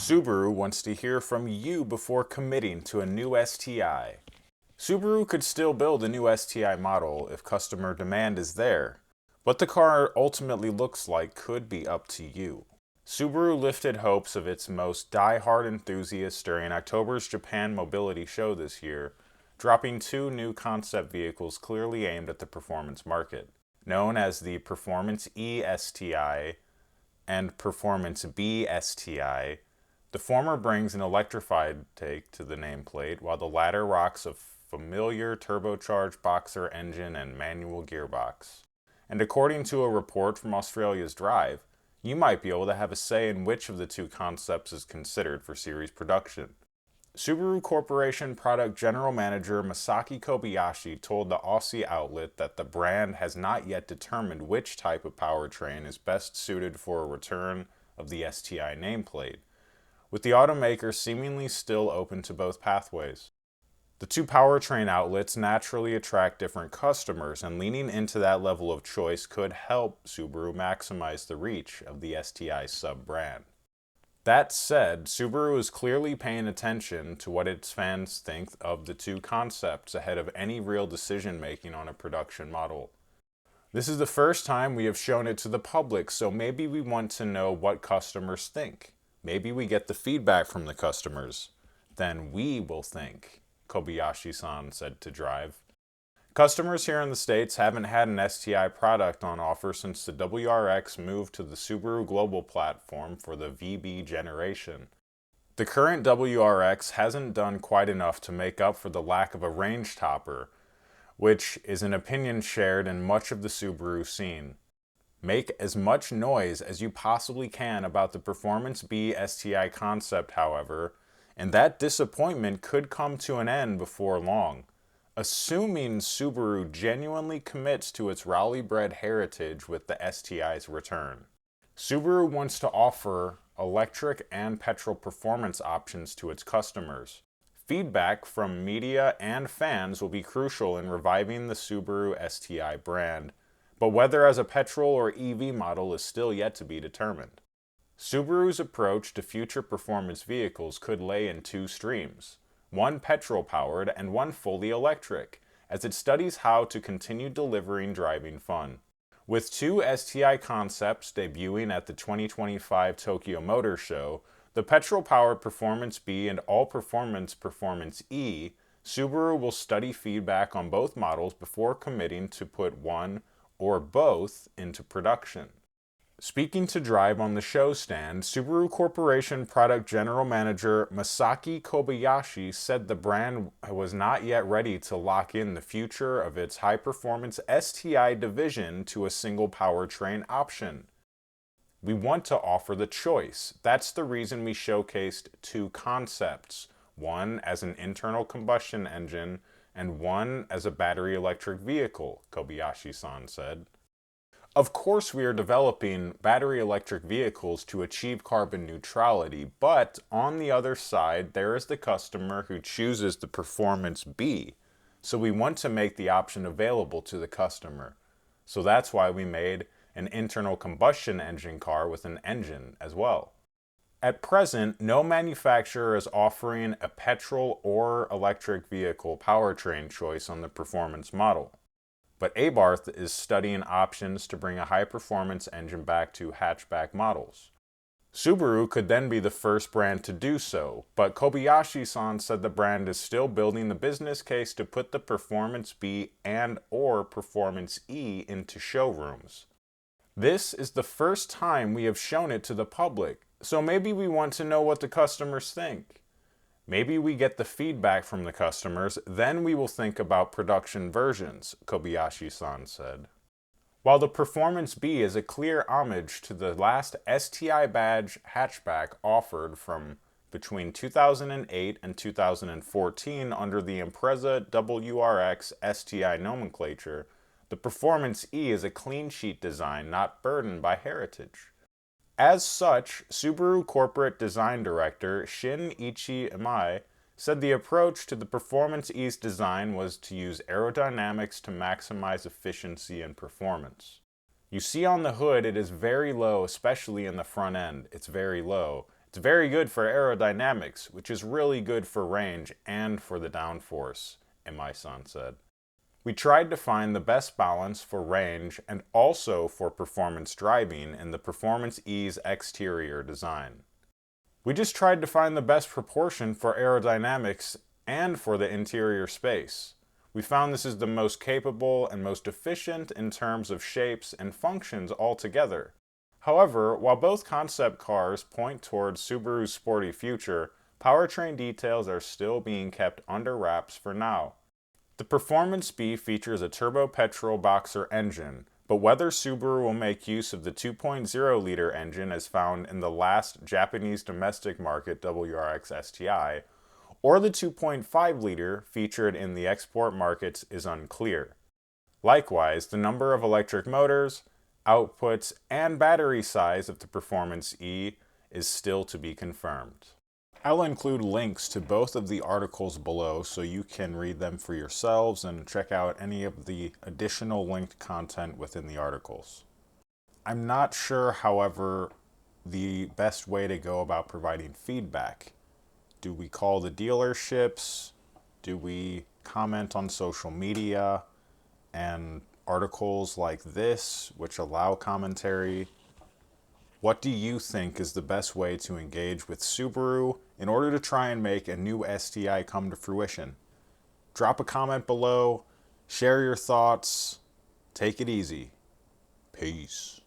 Subaru wants to hear from you before committing to a new STI. Subaru could still build a new STI model if customer demand is there. What the car ultimately looks like could be up to you. Subaru lifted hopes of its most die-hard enthusiasts during October's Japan Mobility Show this year, dropping two new concept vehicles clearly aimed at the performance market. Known as the Performance E STI and Performance B STI, the former brings an electrified take to the nameplate, while the latter rocks a familiar turbocharged boxer engine and manual gearbox. And according to a report from Australia's Drive, you might be able to have a say in which of the two concepts is considered for series production. Subaru Corporation Product General Manager Masaki Kobayashi told the Aussie outlet that the brand has not yet determined which type of powertrain is best suited for a return of the STI nameplate, with the automaker seemingly still open to both pathways. The two powertrain outlets naturally attract different customers, and leaning into that level of choice could help Subaru maximize the reach of the STI sub-brand. That said, Subaru is clearly paying attention to what its fans think of the two concepts ahead of any real decision-making on a production model. This is the first time we have shown it to the public, so maybe we want to know what customers think. Maybe we get the feedback from the customers. Then we will think, Kobayashi-san said to Drive. Customers here in the States haven't had an STI product on offer since the WRX moved to the Subaru Global platform for the VB generation. The current WRX hasn't done quite enough to make up for the lack of a range topper, which is an opinion shared in much of the Subaru scene. Make as much noise as you possibly can about the Performance B STI concept, however, and that disappointment could come to an end before long, assuming Subaru genuinely commits to its Raleigh-bred heritage with the STI's return. Subaru wants to offer electric and petrol performance options to its customers. Feedback from media and fans will be crucial in reviving the Subaru STI brand, but whether as a petrol or EV model is still yet to be determined. Subaru's approach to future performance vehicles could lay in two streams, one petrol-powered and one fully electric, as it studies how to continue delivering driving fun. With two STI concepts debuting at the 2025 Tokyo Motor Show, the petrol-powered Performance B and all-performance Performance E, Subaru will study feedback on both models before committing to put one or both into production. Speaking to Drive on the show stand, Subaru Corporation Product General Manager Masaki Kobayashi said the brand was not yet ready to lock in the future of its high-performance STI division to a single powertrain option. We want to offer the choice. That's the reason we showcased two concepts, one as an internal combustion engine and one as a battery electric vehicle, Kobayashi-san said. Of course we are developing battery electric vehicles to achieve carbon neutrality, but on the other side there is the customer who chooses the Performance B, so we want to make the option available to the customer. So that's why we made an internal combustion engine car with an engine as well. At present, no manufacturer is offering a petrol or electric vehicle powertrain choice on the performance model. But Abarth is studying options to bring a high-performance engine back to hatchback models. Subaru could then be the first brand to do so, but Kobayashi-san said the brand is still building the business case to put the Performance B and or Performance E into showrooms. This is the first time we have shown it to the public, so maybe we want to know what the customers think. Maybe we get the feedback from the customers, then we will think about production versions, Kobayashi-san said. While the Performance B is a clear homage to the last STI badge hatchback offered from between 2008 and 2014 under the Impreza WRX STI nomenclature, the Performance E is a clean sheet design not burdened by heritage. As such, Subaru Corporate Design Director Shinichi Imai said the approach to the Performance E's design was to use aerodynamics to maximize efficiency and performance. You see on the hood it is very low, especially in the front end, it's very low, It's very good for aerodynamics, which is really good for range and for the downforce, My-san said. We tried to find the best balance for range and also for performance driving in the Performance E's exterior design. We just tried to find the best proportion for aerodynamics and for the interior space. We found this is the most capable and most efficient in terms of shapes and functions altogether. However, while both concept cars point towards Subaru's sporty future, powertrain details are still being kept under wraps for now. The Performance B features a turbo-petrol boxer engine, but whether Subaru will make use of the 2.0-liter engine as found in the last Japanese domestic market WRX STI, or the 2.5-liter featured in the export markets is unclear. Likewise, the number of electric motors, outputs, and battery size of the Performance E is still to be confirmed. I'll include links to both of the articles below so you can read them for yourselves and check out any of the additional linked content within the articles. I'm not sure, however, the best way to go about providing feedback. Do we call the dealerships? Do we comment on social media and articles like this, which allow commentary? What do you think is the best way to engage with Subaru in order to try and make a new STI come to fruition? Drop a comment below, share your thoughts, take it easy. Peace.